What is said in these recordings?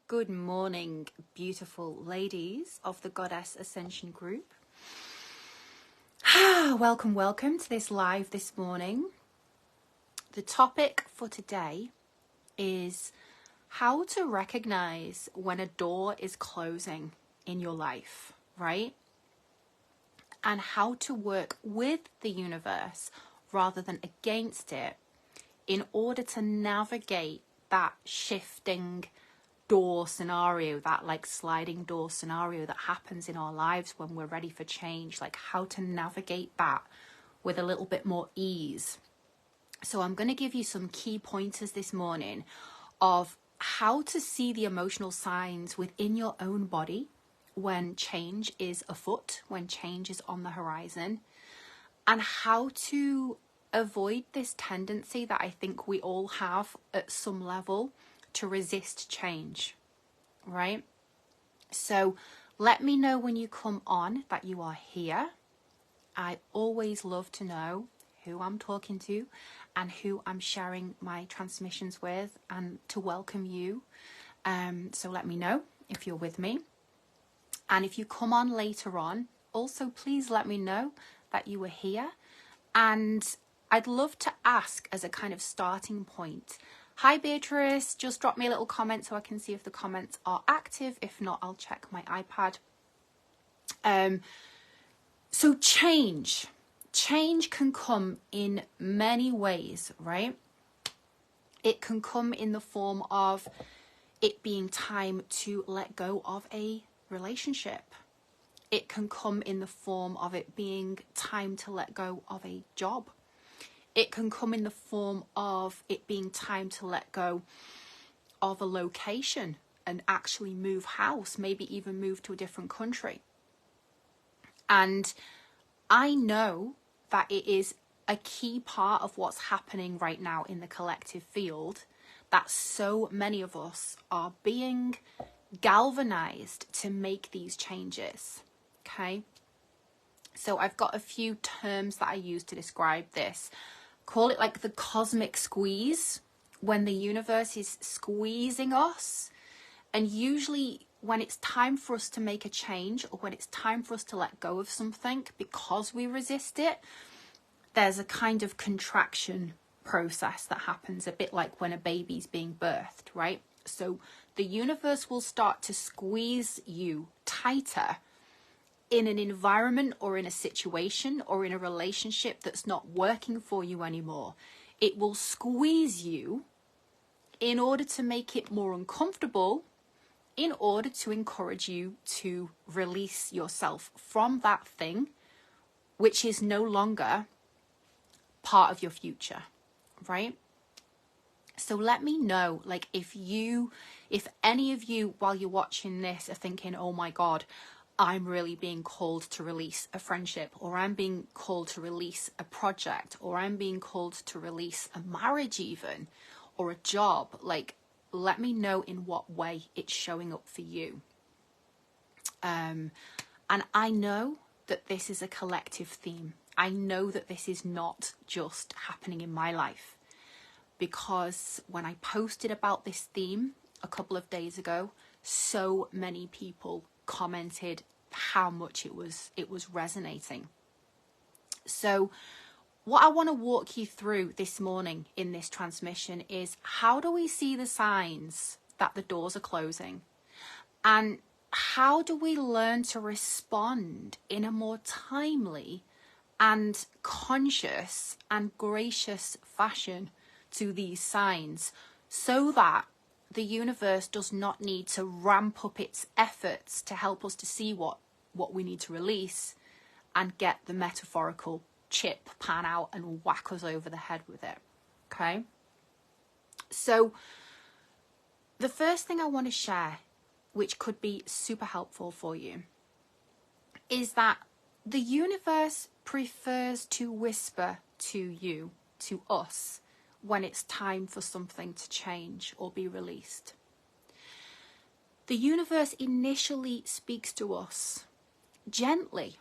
Good morning, beautiful ladies of the Goddess Ascension group. Welcome to this live this morning. The topic for today is how to recognize when a door is closing in your life, right? And how to work with the universe rather than against it in order to navigate that shifting door scenario, that like sliding door scenario that happens in our lives when we're ready for change, like how to navigate that with a little bit more ease. So I'm going to give you some key pointers this morning of how to see the emotional signs within your own body when change is afoot, when change is on the horizon, and how to avoid this tendency that I think we all have at some level to resist change, right? So let me know when you come on that you are here. I always love to know who I'm talking to and who I'm sharing my transmissions with, and to welcome you. So let me know if you're with me. And if you come on later on, also please let me know that you were here. And I'd love to ask, as a kind of starting point, hi Beatrice, just drop me a little comment so I can see if the comments are active. If not, I'll check my iPad. So change can come in many ways, right? It can come in the form of it being time to let go of a relationship. It can come in the form of it being time to let go of a job. It can come in the form of it being time to let go of a location and actually move house, maybe even move to a different country. And I know that it is a key part of what's happening right now in the collective field, that so many of us are being galvanized to make these changes, okay? So I've got a few terms that I use to describe this. Call it like the cosmic squeeze, when the universe is squeezing us. And usually when it's time for us to make a change, or when it's time for us to let go of something because we resist it, there's a kind of contraction process that happens, a bit like when a baby's being birthed, right? So the universe will start to squeeze you tighter in an environment or in a situation or in a relationship that's not working for you anymore. It will squeeze you in order to make it more uncomfortable, in order to encourage you to release yourself from that thing, which is no longer part of your future, right? So let me know, like, if any of you, while you're watching this, are thinking, oh my God, I'm really being called to release a friendship, or I'm being called to release a project, or I'm being called to release a marriage even, or a job. Like, let me know in what way it's showing up for you. And I know that this is a collective theme. I know that this is not just happening in my life, because when I posted about this theme a couple of days ago, so many people commented how much it was resonating. So what I want to walk you through this morning in this transmission is, how do we see the signs that the doors are closing? And how do we learn to respond in a more timely and conscious and gracious fashion to these signs, so that the universe does not need to ramp up its efforts to help us to see what we need to release and get the metaphorical chip pan out and whack us over the head with it, okay? So the first thing I want to share, which could be super helpful for you, is that the universe prefers to whisper to you, to us, when it's time for something to change or be released. The universe initially speaks to us gently.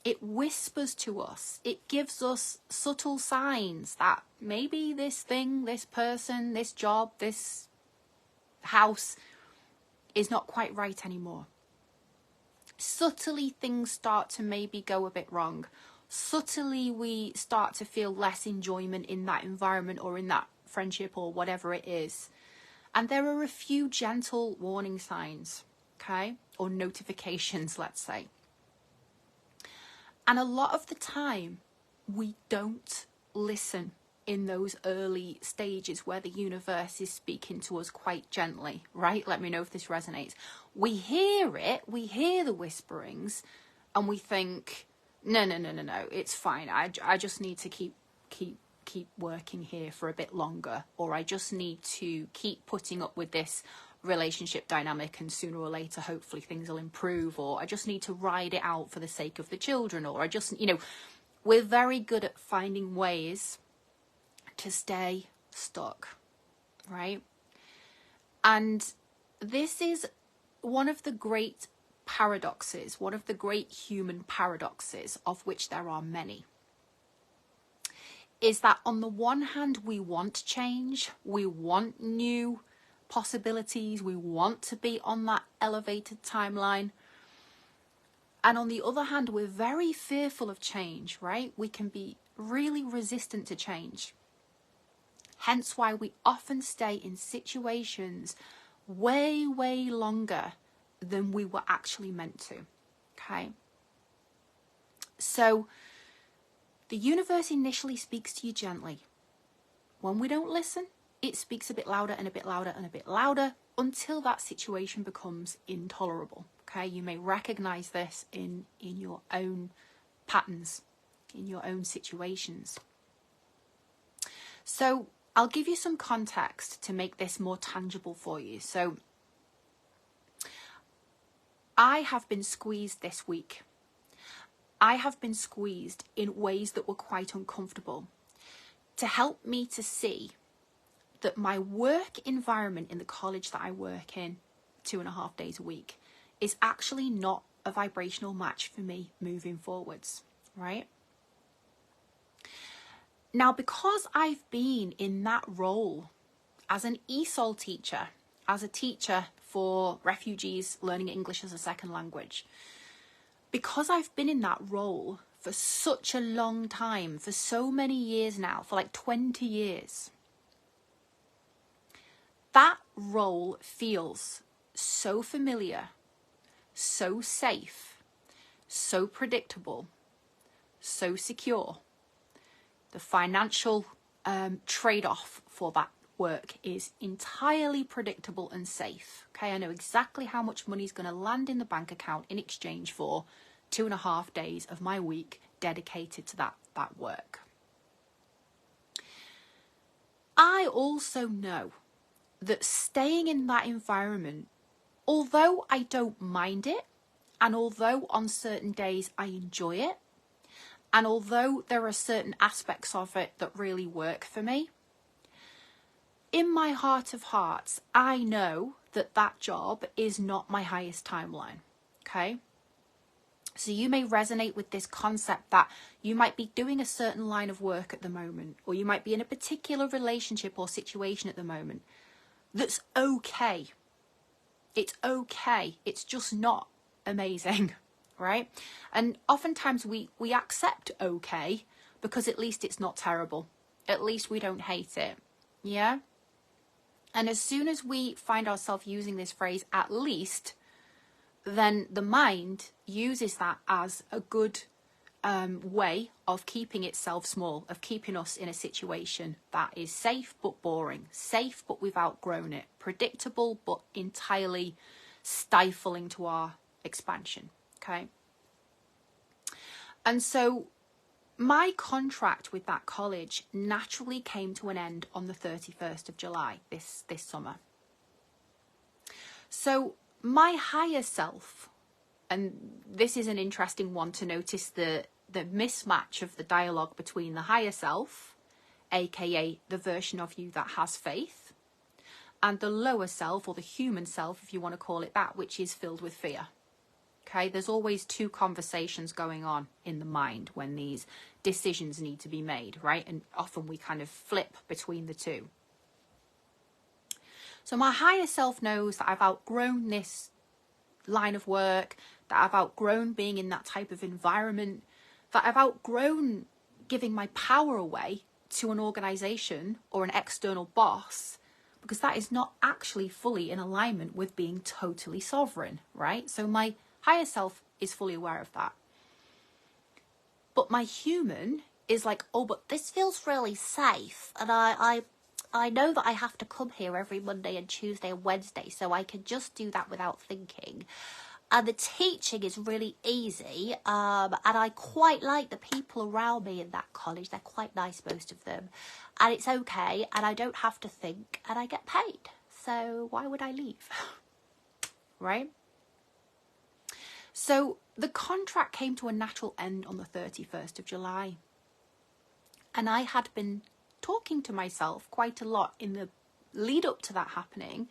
It whispers to us. It gives us subtle signs that maybe this thing, this person, this job, this house is not quite right anymore. Subtly, things start to maybe go a bit wrong. Subtly, we start to feel less enjoyment in that environment or in that friendship or whatever it is. And there are a few gentle warning signs, okay? Or notifications, let's say. And a lot of the time, we don't listen in those early stages where the universe is speaking to us quite gently, right? Let me know if this resonates. We hear it, we hear the whisperings, and we think, no, it's fine. I just need to keep working here for a bit longer, or I just need to keep putting up with this relationship dynamic, and sooner or later hopefully things will improve, or I just need to ride it out for the sake of the children, or I just, we're very good at finding ways to stay stuck, right? And this is one of the great paradoxes, one of the great human paradoxes, of which there are many, is that on the one hand, we want change, we want new possibilities, we want to be on that elevated timeline. And on the other hand, we're very fearful of change, right? We can be really resistant to change. Hence why we often stay in situations way, way longer than we were actually meant to, okay? So the universe initially speaks to you gently. When we don't listen, it speaks a bit louder and a bit louder and a bit louder until that situation becomes intolerable, okay? You may recognize this in your own patterns, in your own situations. So I'll give you some context to make this more tangible for you. So I have been squeezed this week. I have been squeezed in ways that were quite uncomfortable to help me to see that my work environment in the college that I work in 2.5 days a week is actually not a vibrational match for me moving forwards, right? Now, because I've been in that role as an ESOL teacher, as a teacher for refugees learning English as a second language, because I've been in that role for such a long time, for so many years now, for like 20 years, that role feels so familiar, so safe, so predictable, so secure. The financial trade-off for that work is entirely predictable and safe. Okay, I know exactly how much money is going to land in the bank account in exchange for 2.5 days of my week dedicated to that work. I also know that staying in that environment, although I don't mind it, and although on certain days I enjoy it, and although there are certain aspects of it that really work for me, in my heart of hearts, I know that that job is not my highest timeline, okay? So you may resonate with this concept that you might be doing a certain line of work at the moment, or you might be in a particular relationship or situation at the moment that's okay. It's okay. It's just not amazing, right? And oftentimes we accept okay because at least it's not terrible. At least we don't hate it, yeah? And as soon as we find ourselves using this phrase, at least, then the mind uses that as a good way of keeping itself small, of keeping us in a situation that is safe but boring, safe but we've outgrown it, predictable but entirely stifling to our expansion, okay? And so my contract with that college naturally came to an end on the 31st of July this summer. So my higher self, and this is an interesting one to notice the mismatch of the dialogue between the higher self, aka the version of you that has faith, and the lower self, or the human self, if you want to call it that, which is filled with fear. Okay, there's always two conversations going on in the mind when these decisions need to be made, right? And often we kind of flip between the two. So my higher self knows that I've outgrown this line of work, that I've outgrown being in that type of environment, that I've outgrown giving my power away to an organization or an external boss, because that is not actually fully in alignment with being totally sovereign, right? So my higher self is fully aware of that. But my human is like, oh, but this feels really safe. And I know that I have to come here every Monday and Tuesday and Wednesday, so I can just do that without thinking. And the teaching is really easy, and I quite like the people around me in that college. They're quite nice, most of them. And it's okay, and I don't have to think, and I get paid. So why would I leave? Right? So the contract came to a natural end on the 31st of July. And I had been talking to myself quite a lot in the lead up to that happening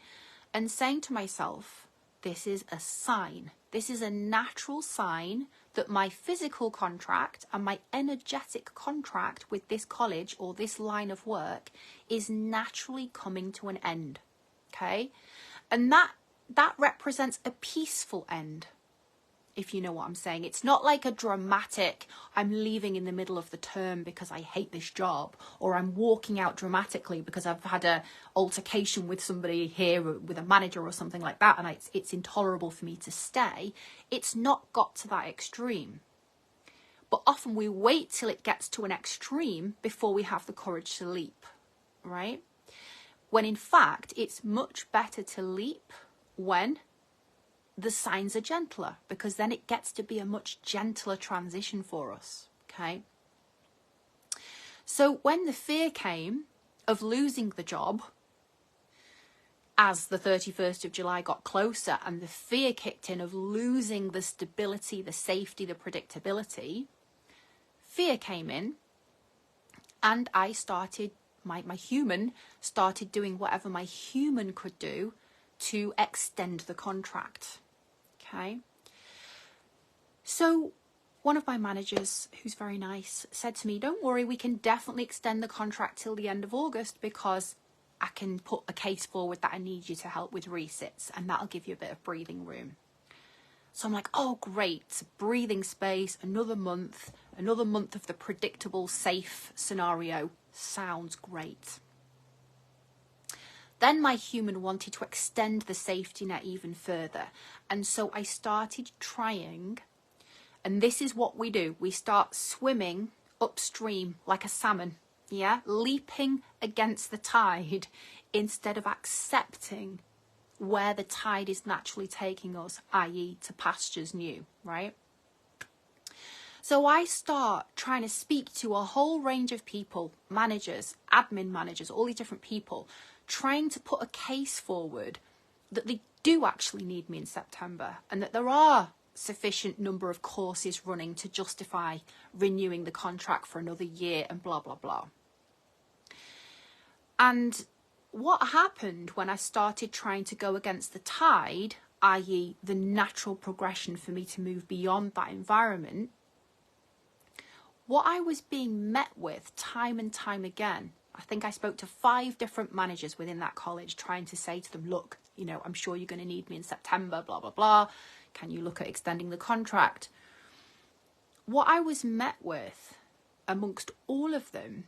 and saying to myself, this is a sign. This is a natural sign that my physical contract and my energetic contract with this college or this line of work is naturally coming to an end. Okay? And that represents a peaceful end, if you know what I'm saying. It's not like a dramatic, I'm leaving in the middle of the term because I hate this job, or I'm walking out dramatically because I've had a altercation with somebody here, with a manager or something like that, and it's intolerable for me to stay. It's not got to that extreme. But often we wait till it gets to an extreme before we have the courage to leap, right? When in fact, it's much better to leap when the signs are gentler, because then it gets to be a much gentler transition for us, okay? So when the fear came of losing the job, as the 31st of July got closer and the fear kicked in of losing the stability, the safety, the predictability, fear came in, and I started, my human started doing whatever my human could do to extend the contract. Okay, so one of my managers, who's very nice, said to me, don't worry, we can definitely extend the contract till the end of August, because I can put a case forward that I need you to help with resits, and that'll give you a bit of breathing room. So I'm like, oh great, breathing space, another month of the predictable, safe scenario. Sounds great. Then my human wanted to extend the safety net even further. And so I started trying, and this is what we do. We start swimming upstream like a salmon, yeah? Leaping against the tide instead of accepting where the tide is naturally taking us, i.e. to pastures new, right? So I start trying to speak to a whole range of people, managers, admin managers, all these different people, trying to put a case forward that they do actually need me in September, and that there are sufficient number of courses running to justify renewing the contract for another year, and blah, blah, blah. And what happened when I started trying to go against the tide, i.e. the natural progression for me to move beyond that environment, what I was being met with time and time again, I think I spoke to 5 different managers within that college trying to say to them, look, you know, I'm sure you're going to need me in September, blah, blah, blah. Can you look at extending the contract? What I was met with amongst all of them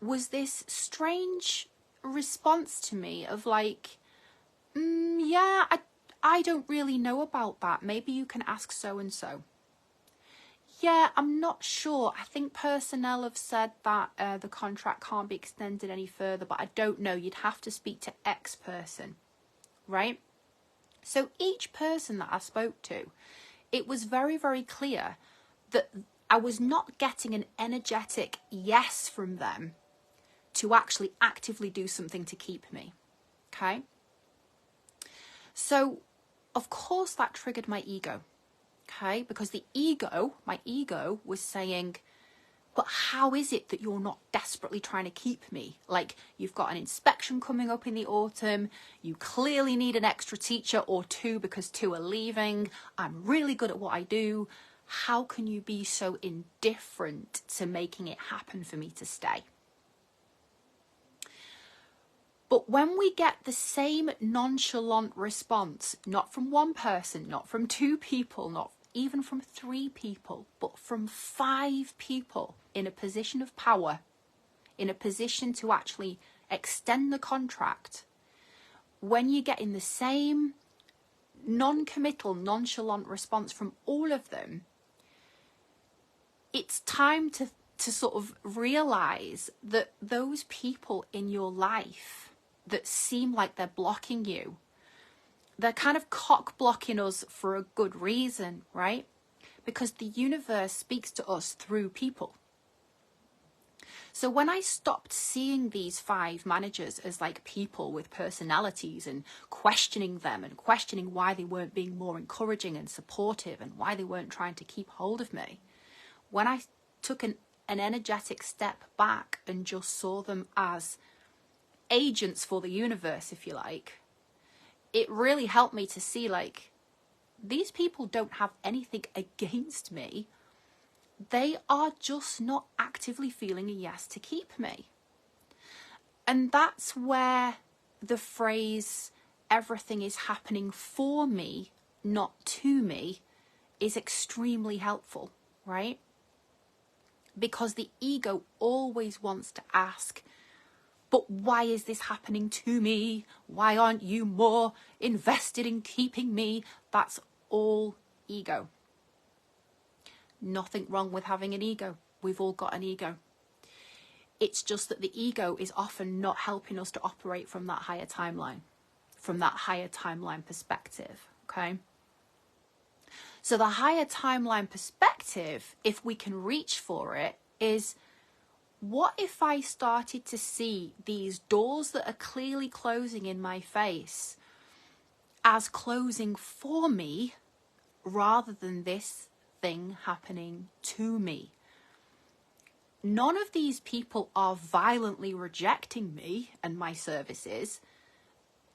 was this strange response to me of like, yeah, I don't really know about that. Maybe you can ask so-and-so. Yeah, I'm not sure. I think personnel have said that the contract can't be extended any further, but I don't know. You'd have to speak to X person, right? So each person that I spoke to, it was very, very clear that I was not getting an energetic yes from them to actually actively do something to keep me, okay? So, of course, that triggered my ego. Okay, because my ego was saying, but how is it that you're not desperately trying to keep me? Like, you've got an inspection coming up in the autumn. You clearly need an extra teacher or 2 because 2 are leaving. I'm really good at what I do. How can you be so indifferent to making it happen for me to stay? But when we get the same nonchalant response, not from one person, not from two people, not even from three people, but from 5 people in a position of power, in a position to actually extend the contract, when you're getting the same non-committal, nonchalant response from all of them, it's time to sort of realize that those people in your life that seem like they're blocking you, they're kind of cock blocking us for a good reason, right? Because the universe speaks to us through people. So when I stopped seeing these 5 managers as like people with personalities and questioning them and questioning why they weren't being more encouraging and supportive and why they weren't trying to keep hold of me, when I took an energetic step back and just saw them as agents for the universe, if you like, it really helped me to see, like, these people don't have anything against me. They are just not actively feeling a yes to keep me. And that's where the phrase, everything is happening for me, not to me, is extremely helpful, right? Because the ego always wants to ask, but why is this happening to me? Why aren't you more invested in keeping me? That's all ego. Nothing wrong with having an ego. We've all got an ego. It's just that the ego is often not helping us to operate from that higher timeline, perspective, okay? So the higher timeline perspective, if we can reach for it, is, what if I started to see these doors that are clearly closing in my face as closing for me rather than this thing happening to me? None of these people are violently rejecting me and my services.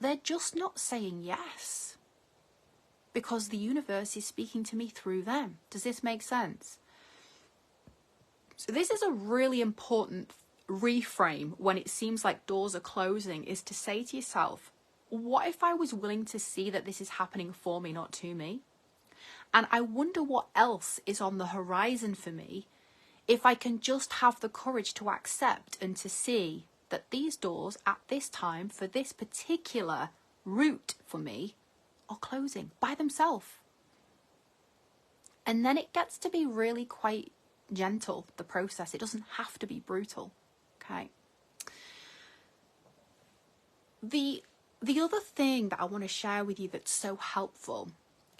They're just not saying yes because the universe is speaking to me through them. Does this make sense? So this is a really important reframe when it seems like doors are closing, is to say to yourself, what if I was willing to see that this is happening for me, not to me? And I wonder what else is on the horizon for me if I can just have the courage to accept and to see that these doors at this time for this particular route for me are closing by themselves. And then it gets to be really quite gentle, the process. It doesn't have to be brutal, okay? The other thing that I want to share with you that's so helpful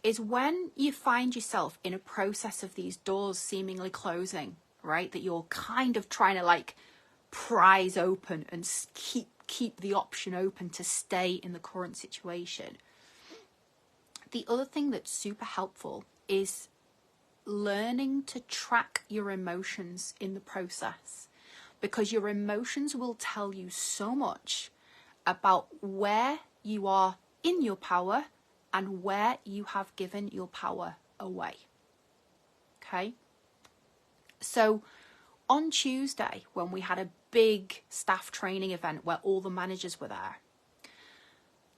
is when you find yourself in a process of these doors seemingly closing, right, that you're kind of trying to like prise open and keep the option open to stay in the current situation. The other thing that's super helpful is learning to track your emotions in the process, because your emotions will tell you so much about where you are in your power and where you have given your power away. Okay? So on Tuesday, when we had a big staff training event where all the managers were there,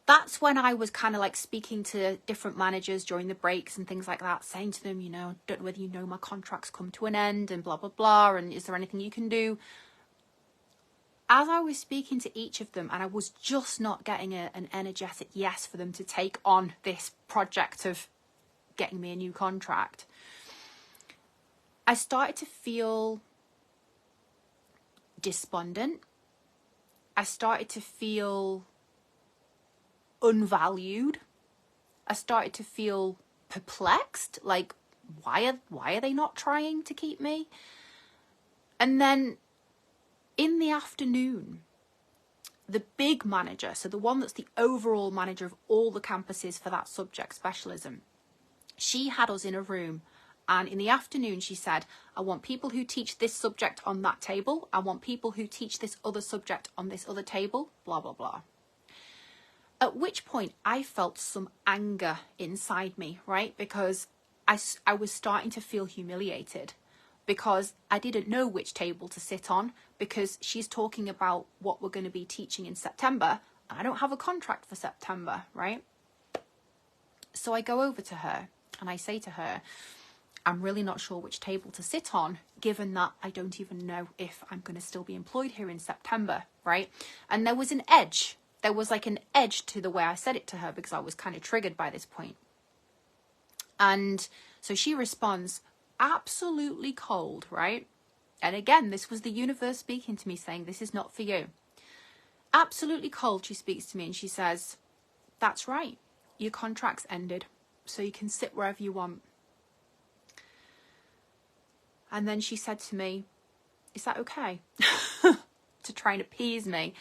that's when I was kind of like speaking to different managers during the breaks and things like that, saying to them, you know, don't know whether you know my contract's come to an end and blah, blah, blah, and is there anything you can do? As I was speaking to each of them, and I was just not getting an energetic yes for them to take on this project of getting me a new contract, I started to feel despondent. I started to feel unvalued. I started to feel perplexed, like, why are they not trying to keep me? And then in the afternoon, the big manager, so the one that's the overall manager of all the campuses for that subject specialism, she had us in a room, and in the afternoon she said, I want people who teach this subject on that table, I want people who teach this other subject on this other table, blah, blah, blah. At which point I felt some anger inside me, right? Because I was starting to feel humiliated because I didn't know which table to sit on because she's talking about what we're going to be teaching in September. I don't have a contract for September, right? So I go over to her and I say to her, I'm really not sure which table to sit on, given that I don't even know if I'm going to still be employed here in September, right? And there was an edge. There was like an edge to the way I said it to her, because I was kind of triggered by this point. And so she responds, absolutely cold, right? And again, this was the universe speaking to me, saying, this is not for you. Absolutely cold, she speaks to me and she says, that's right. Your contract's ended, so you can sit wherever you want. And then she said to me, is that okay? To try and appease me.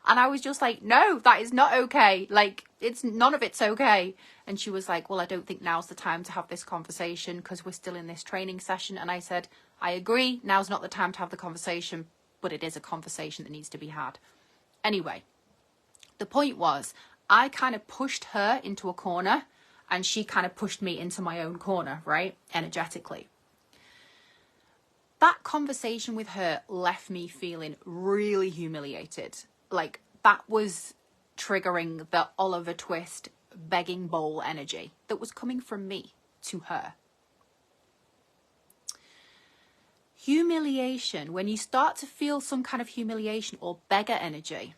And I was just like, no, that is not okay. Like, none of it's okay. And she was like, well, I don't think now's the time to have this conversation because we're still in this training session. And I said, I agree, now's not the time to have the conversation, but it is a conversation that needs to be had. Anyway, the point was, I kind of pushed her into a corner and she kind of pushed me into my own corner, right? Energetically. That conversation with her left me feeling really humiliated. Like, that was triggering the Oliver Twist begging bowl energy that was coming from me to her. Humiliation, when you start to feel some kind of humiliation or beggar energy,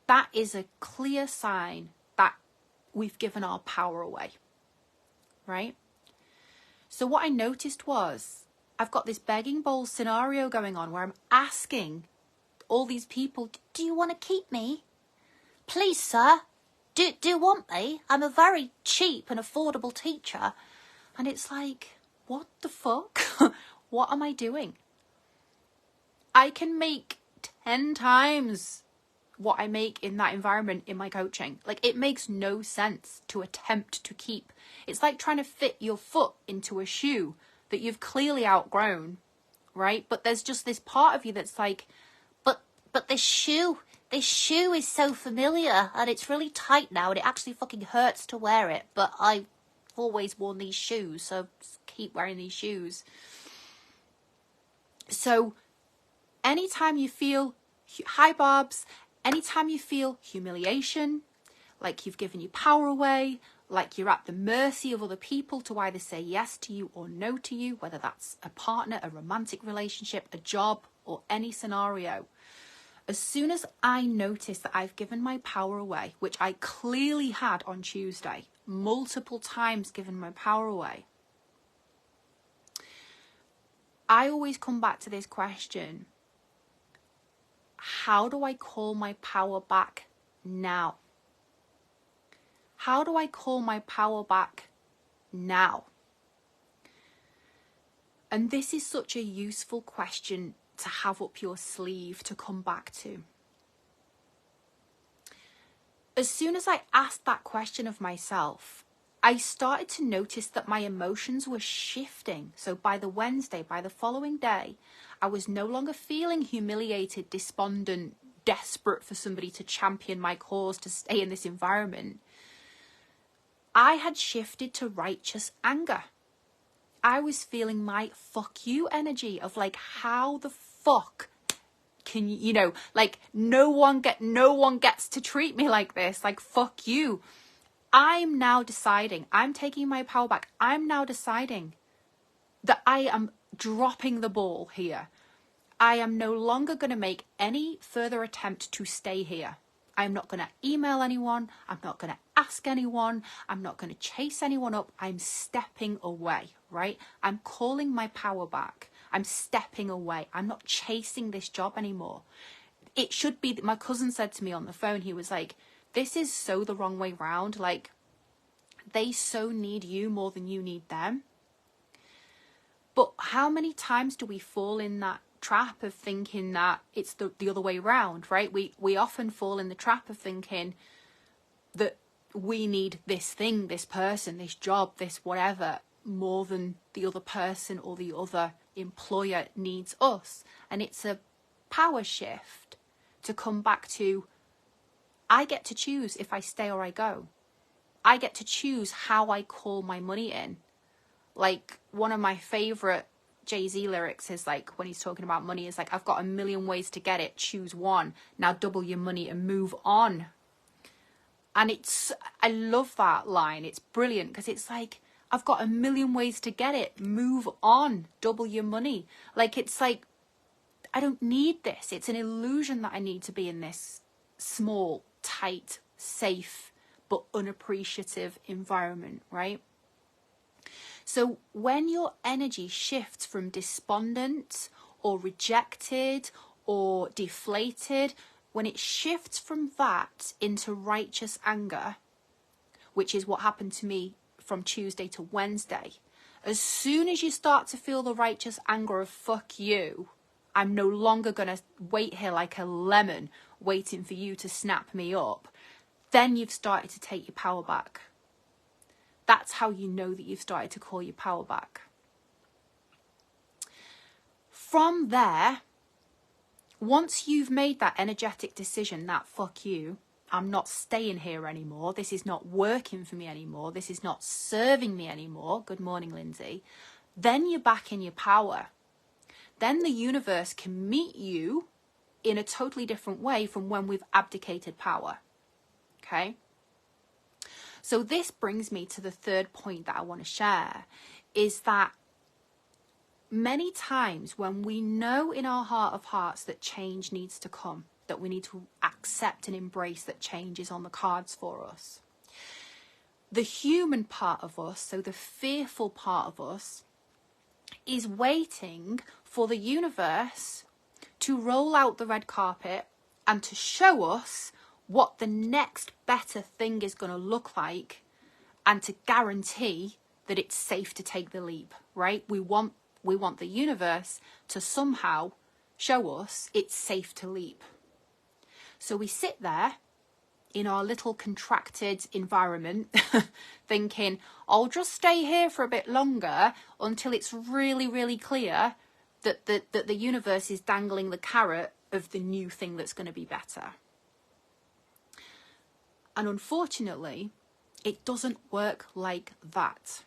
that is a clear sign that we've given our power away, right? So what I noticed was, I've got this begging bowl scenario going on where I'm asking all these people, do you want to keep me? Please, sir, do you want me? I'm a very cheap and affordable teacher. And it's like, what the fuck? What am I doing? I can make 10 times what I make in that environment in my coaching. Like, it makes no sense to attempt to keep. It's like trying to fit your foot into a shoe that you've clearly outgrown, right? But there's just this part of you that's like, but this shoe is so familiar and it's really tight now and it actually fucking hurts to wear it. But I've always worn these shoes, so keep wearing these shoes. So anytime you feel, hi Barbs, anytime you feel humiliation, like you've given your power away, like you're at the mercy of other people to either say yes to you or no to you, whether that's a partner, a romantic relationship, a job, or any scenario. As soon as I notice that I've given my power away, which I clearly had on Tuesday, multiple times given my power away, I always come back to this question: how do I call my power back now? How do I call my power back now? And this is such a useful question to have up your sleeve to come back to. As soon as I asked that question of myself, I started to notice that my emotions were shifting. So by the Wednesday, by the following day, I was no longer feeling humiliated, despondent, desperate for somebody to champion my cause to stay in this environment. I had shifted to righteous anger. I was feeling my fuck you energy of like, how the fuck can you, like no one gets to treat me like this. Like, fuck you. I'm now deciding, I'm taking my power back. I'm now deciding that I am dropping the ball here. I am no longer going to make any further attempt to stay here. I'm not going to email anyone. I'm not going to ask anyone. I'm not going to chase anyone up. I'm stepping away, right? I'm calling my power back. I'm stepping away. I'm not chasing this job anymore. It should be, my cousin said to me on the phone, he was like, this is so the wrong way round. Like, they so need you more than you need them. But how many times do we fall in that trap of thinking that it's the other way round, right? We often fall in the trap of thinking that we need this thing, this person, this job, this whatever, more than the other person or the other employer needs us. And it's a power shift to come back to, I get to choose if I stay or I go. I get to choose how I call my money in. Like, one of my favorite Jay-Z lyrics is like, when he's talking about money, is like, I've got a million ways to get it, choose one. Now double your money and move on. And I love that line. It's brilliant because it's like, I've got a million ways to get it, move on, double your money. Like, it's like, I don't need this. It's an illusion that I need to be in this small, tight, safe, but unappreciative environment, right? So when your energy shifts from despondent or rejected or deflated, when it shifts from that into righteous anger, which is what happened to me from Tuesday to Wednesday, as soon as you start to feel the righteous anger of fuck you, I'm no longer going to wait here like a lemon waiting for you to snap me up, then you've started to take your power back. That's how you know that you've started to call your power back. From there, once you've made that energetic decision that fuck you, I'm not staying here anymore, this is not working for me anymore, this is not serving me anymore, good morning Lindsay, then you're back in your power. Then the universe can meet you in a totally different way from when we've abdicated power. Okay? So this brings me to the third point that I want to share, is that many times when we know in our heart of hearts that change needs to come, that we need to accept and embrace that change is on the cards for us, the human part of us, so the fearful part of us, is waiting for the universe to roll out the red carpet and to show us what the next better thing is going to look like, and to guarantee that it's safe to take the leap, right? We want the universe to somehow show us it's safe to leap. So we sit there in our little contracted environment thinking, I'll just stay here for a bit longer until it's really, really clear that the universe is dangling the carrot of the new thing that's going to be better. And unfortunately, it doesn't work like that.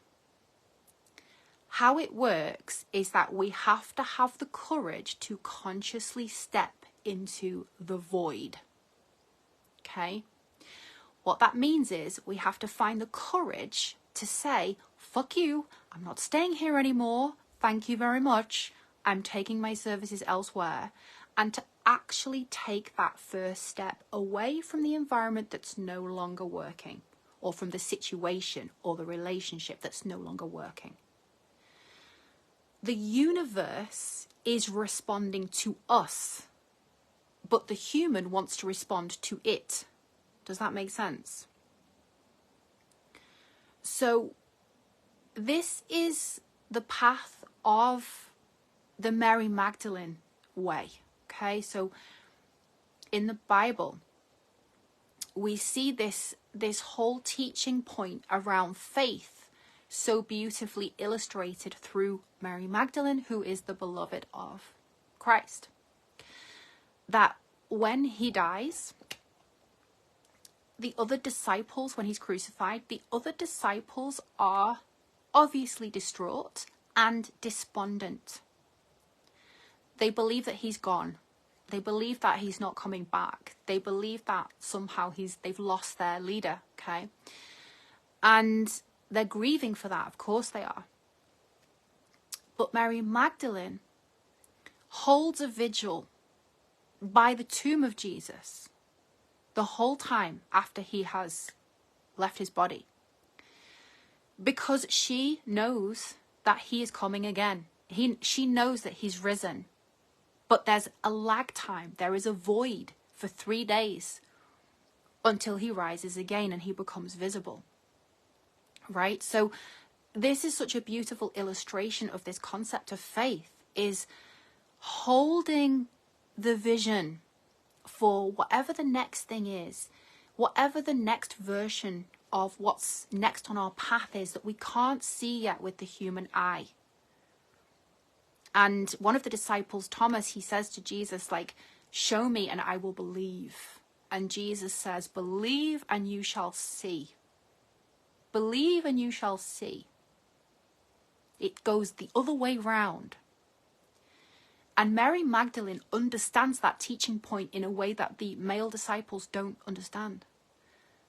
How it works is that we have to have the courage to consciously step into the void. Okay? What that means is we have to find the courage to say, fuck you, I'm not staying here anymore, thank you very much, I'm taking my services elsewhere, and to actually take that first step away from the environment that's no longer working, or from the situation or the relationship that's no longer working. The universe is responding to us, but the human wants to respond to it. Does that make sense? So this is the path of the Mary Magdalene way. Okay, so in the Bible, we see this whole teaching point around faith so beautifully illustrated through Mary Magdalene, who is the beloved of Christ. That when he dies, the other disciples, when he's crucified, the other disciples are obviously distraught and despondent. They believe that he's gone. They believe that he's not coming back. They believe that somehow they've lost their leader, okay? And they're grieving for that, of course they are. But Mary Magdalene holds a vigil by the tomb of Jesus the whole time after he has left his body, because she knows that he is coming again. She knows that he's risen, but there's a lag time. There is a void for 3 days until he rises again and he becomes visible, right? So this is such a beautiful illustration of this concept of faith, is holding the vision for whatever the next thing is, whatever the next version of what's next on our path is that we can't see yet with the human eye. And one of the disciples, Thomas, he says to Jesus, like, show me and I will believe. And Jesus says, believe and you shall see. Believe and you shall see. It goes the other way round. And Mary Magdalene understands that teaching point in a way that the male disciples don't understand.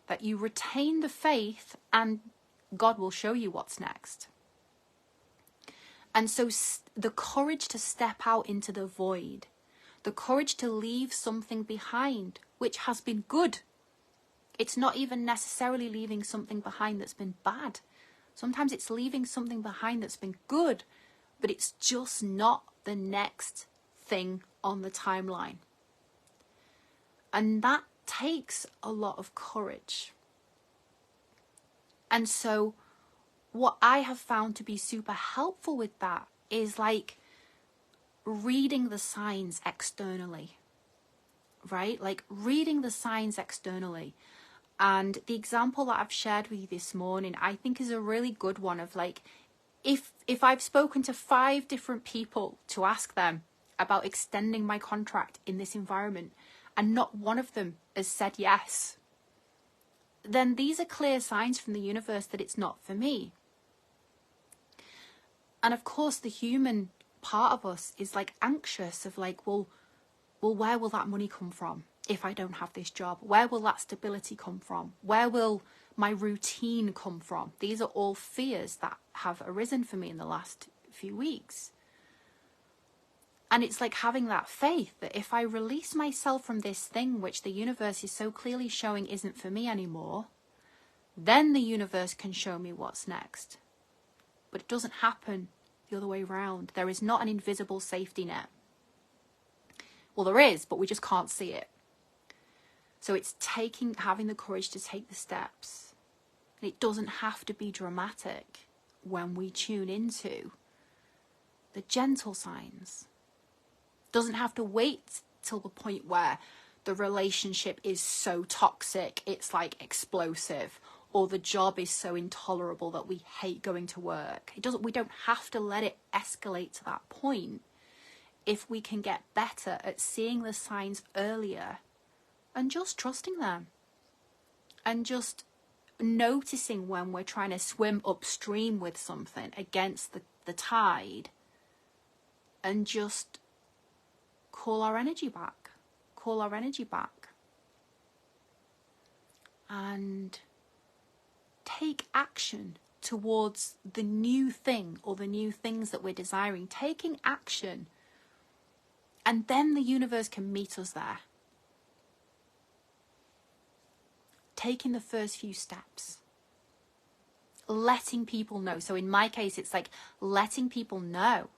That you retain the faith and God will show you what's next. And so the courage to step out into the void, the courage to leave something behind, which has been good. It's not even necessarily leaving something behind that's been bad. Sometimes it's leaving something behind that's been good, but it's just not the next thing on the timeline. And that takes a lot of courage. And so what I have found to be super helpful with that is like reading the signs externally, right? Like reading the signs externally. And the example that I've shared with you this morning, I think is a really good one of like, if I've spoken to 5 different people to ask them about extending my contract in this environment, and not one of them has said yes, then these are clear signs from the universe that it's not for me. And of course, the human part of us is like anxious of like, well, where will that money come from if I don't have this job? Where will that stability come from? Where will my routine come from? These are all fears that have arisen for me in the last few weeks. And it's like having that faith that if I release myself from this thing, which the universe is so clearly showing isn't for me anymore, then the universe can show me what's next. But it doesn't happen the other way around. There is not an invisible safety net. Well, there is, but we just can't see it. So it's having the courage to take the steps. And it doesn't have to be dramatic when we tune into the gentle signs. Doesn't have to wait till the point where the relationship is so toxic, it's like explosive, or the job is so intolerable that we hate going to work. We don't have to let it escalate to that point if we can get better at seeing the signs earlier and just trusting them. And just noticing when we're trying to swim upstream with something against the tide, and just call our energy back. And take action towards the new thing or the new things that we're desiring. Taking action. And then the universe can meet us there. Taking the first few steps. Letting people know. So in my case, it's like letting people know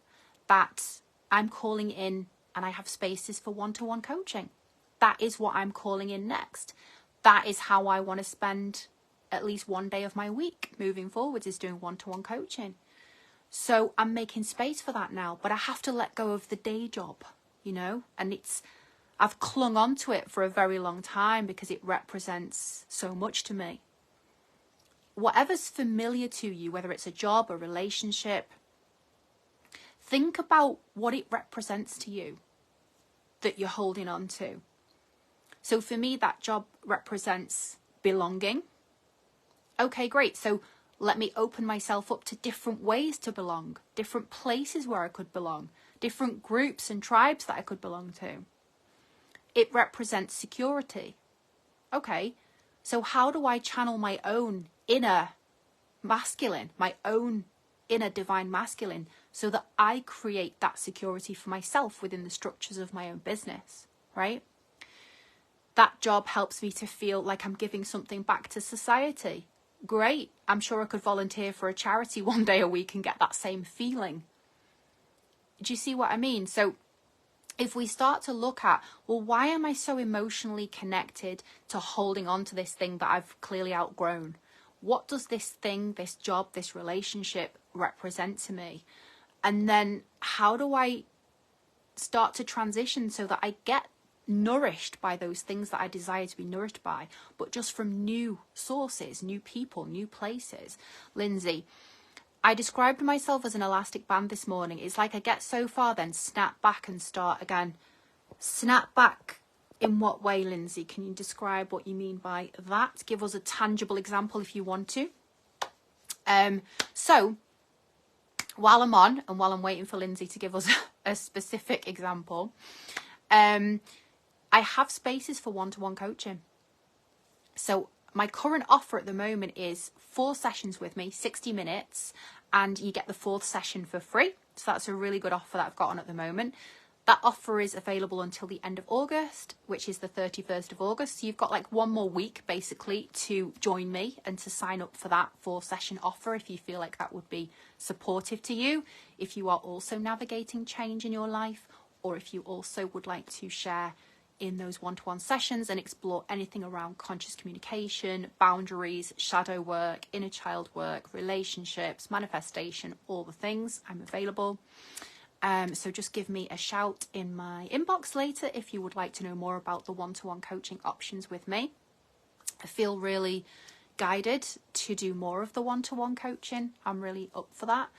that I'm calling in and I have spaces for one-to-one coaching. That is what I'm calling in next. That is how I want to spend at least one day of my week moving forwards, is doing one-to-one coaching. So I'm making space for that now, but I have to let go of the day job, you know, and I've clung on to it for a very long time because it represents so much to me. Whatever's familiar to you, whether it's a job, a relationship, think about what it represents to you that you're holding on to. So for me, that job represents belonging. Okay, great. So let me open myself up to different ways to belong, different places where I could belong, different groups and tribes that I could belong to. It represents security. Okay, so how do I channel my own inner masculine, my own inner divine masculine, so that I create that security for myself within the structures of my own business, right? That job helps me to feel like I'm giving something back to society. Great. I'm sure I could volunteer for a charity one day a week and get that same feeling. Do you see what I mean? So if we start to look at, well, why am I so emotionally connected to holding on to this thing that I've clearly outgrown? What does this thing, this job, this relationship represent to me? And then how do I start to transition so that I get nourished by those things that I desire to be nourished by, but just from new sources, new people, new places? Lindsay, I described myself as an elastic band this morning. It's like I get so far, then snap back and start again. Snap back in what way, Lindsay? Can you describe what you mean by that? Give us a tangible example if you want to. So while I'm on and while I'm waiting for Lindsay to give us a specific example. I have spaces for one-to-one coaching. So my current offer at the moment is 4 sessions with me, 60 minutes, and you get the 4th session for free. So that's a really good offer that I've got on at the moment. That offer is available until the end of August, which is the 31st of August. So you've got like 1 more week basically to join me and to sign up for that 4-session offer if you feel like that would be supportive to you. If you are also navigating change in your life, or if you also would like to share in those one-to-one sessions and explore anything around conscious communication, boundaries, shadow work, inner child work, relationships, manifestation, all the things, I'm available. So just give me a shout in my inbox later if you would like to know more about the one-to-one coaching options with me. I feel really guided to do more of the one-to-one coaching. I'm really up for that.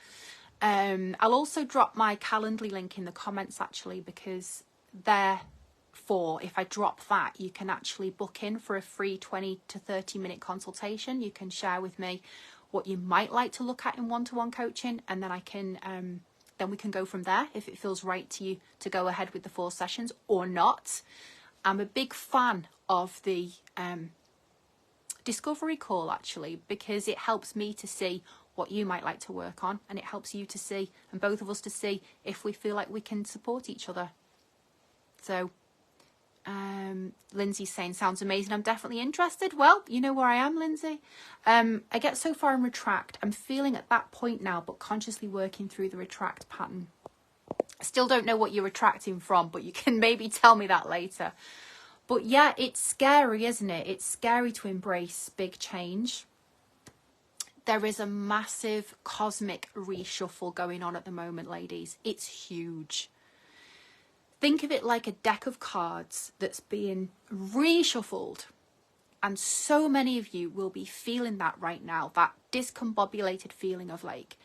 I'll also drop my Calendly link in the comments actually, because therefore, if I drop that, you can actually book in for a free 20 to 30 minute consultation. You can share with me what you might like to look at in one-to-one coaching, and then I can then we can go from there if it feels right to you to go ahead with the 4 sessions or not. I'm a big fan of the discovery call actually, because it helps me to see what you might like to work on, and it helps you to see, and both of us to see, if we feel like we can support each other. So Lindsay's saying sounds amazing, I'm definitely interested. Well, you know where I am, Lindsay. I get so far in retract, I'm feeling at that point now, but consciously working through the retract pattern. I still don't know what you're retracting from, but you can maybe tell me that later. But yeah, it's scary, isn't it? It's scary to embrace big change. There is a massive cosmic reshuffle going on at the moment, ladies. It's huge. Think of it like a deck of cards that's being reshuffled. And so many of you will be feeling that right now, that discombobulated feeling of like,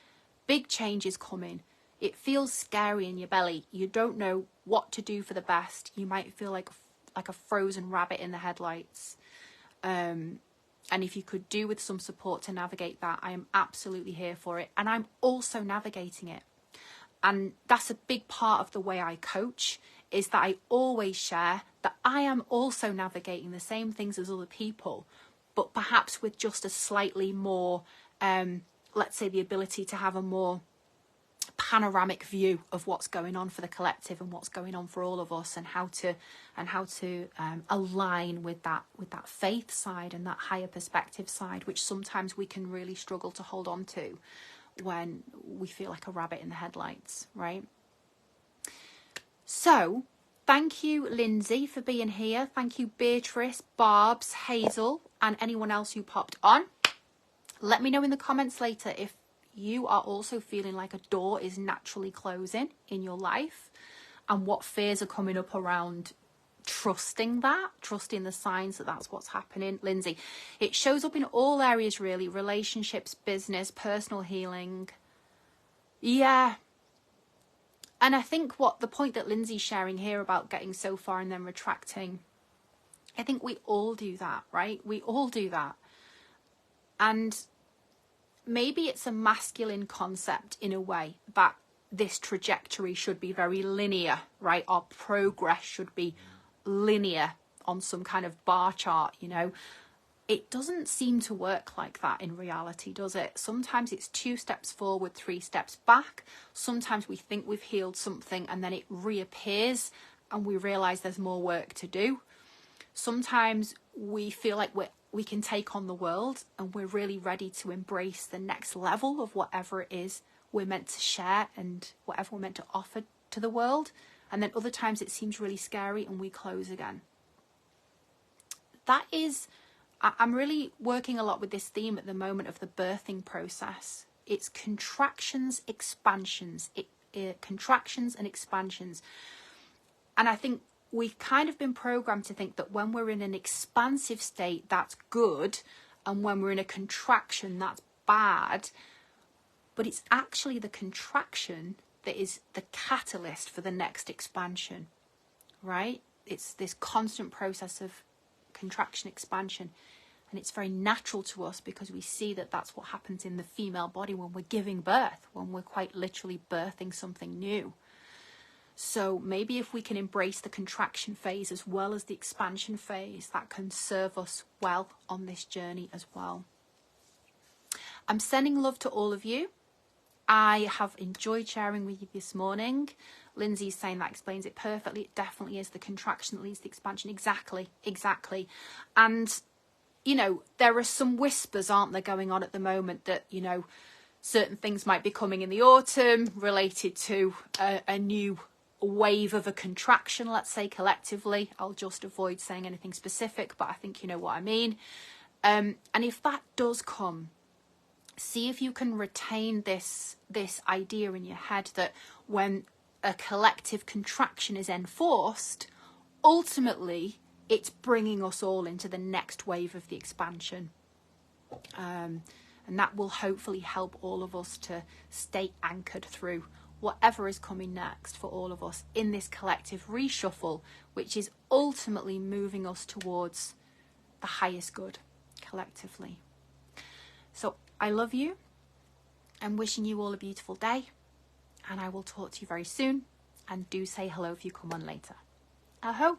big change is coming. It feels scary in your belly. You don't know what to do for the best. You might feel like a frozen rabbit in the headlights. And if you could do with some support to navigate that, I am absolutely here for it. And I'm also navigating it. And that's a big part of the way I coach, is that I always share that I am also navigating the same things as other people, but perhaps with just a slightly more, let's say, the ability to have a more panoramic view of what's going on for the collective and what's going on for all of us, and how to align with that faith side and that higher perspective side, which sometimes we can really struggle to hold on to when we feel like a rabbit in the headlights, right? So thank you, Lindsay, for being here. Thank you, Beatrice, Barbs, Hazel, and anyone else who popped on. Let me know in the comments later if you are also feeling like a door is naturally closing in your life, and what fears are coming up around trusting the signs that that's what's happening. Lindsay, it shows up in all areas really: relationships, business, personal healing. Yeah. And I think what the point that Lindsay's sharing here about getting so far and then retracting, I think we all do that, right? We all do that. And maybe it's a masculine concept in a way, that this trajectory should be very linear, right? Our progress should be linear on some kind of bar chart, you know. It doesn't seem to work like that in reality, does it? Sometimes it's 2 steps forward, 3 steps back. Sometimes we think we've healed something and then it reappears and we realize there's more work to do. Sometimes we feel like we can take on the world and we're really ready to embrace the next level of whatever it is we're meant to share and whatever we're meant to offer to the world. And then other times it seems really scary and we close again. I'm really working a lot with this theme at the moment of the birthing process. It's contractions, expansions, contractions and expansions. And I think we've kind of been programmed to think that when we're in an expansive state, that's good, and when we're in a contraction, that's bad. But it's actually the contraction that is the catalyst for the next expansion, right? It's this constant process of contraction, expansion. And it's very natural to us because we see that that's what happens in the female body when we're giving birth, when we're quite literally birthing something new. So maybe if we can embrace the contraction phase as well as the expansion phase, that can serve us well on this journey as well. I'm sending love to all of you. I have enjoyed sharing with you this morning. Lindsay's saying that explains it perfectly. It definitely is the contraction that leads to the expansion. Exactly. And, you know, there are some whispers, aren't there, going on at the moment that, you know, certain things might be coming in the autumn related to a new wave of a contraction, let's say, collectively. I'll just avoid saying anything specific, but I think you know what I mean. And if that does come, see if you can retain this idea in your head that when a collective contraction is enforced, ultimately it's bringing us all into the next wave of the expansion. And that will hopefully help all of us to stay anchored through whatever is coming next for all of us in this collective reshuffle, which is ultimately moving us towards the highest good collectively. So I love you. I'm wishing you all a beautiful day, and I will talk to you very soon. And do say hello if you come on later. Aho.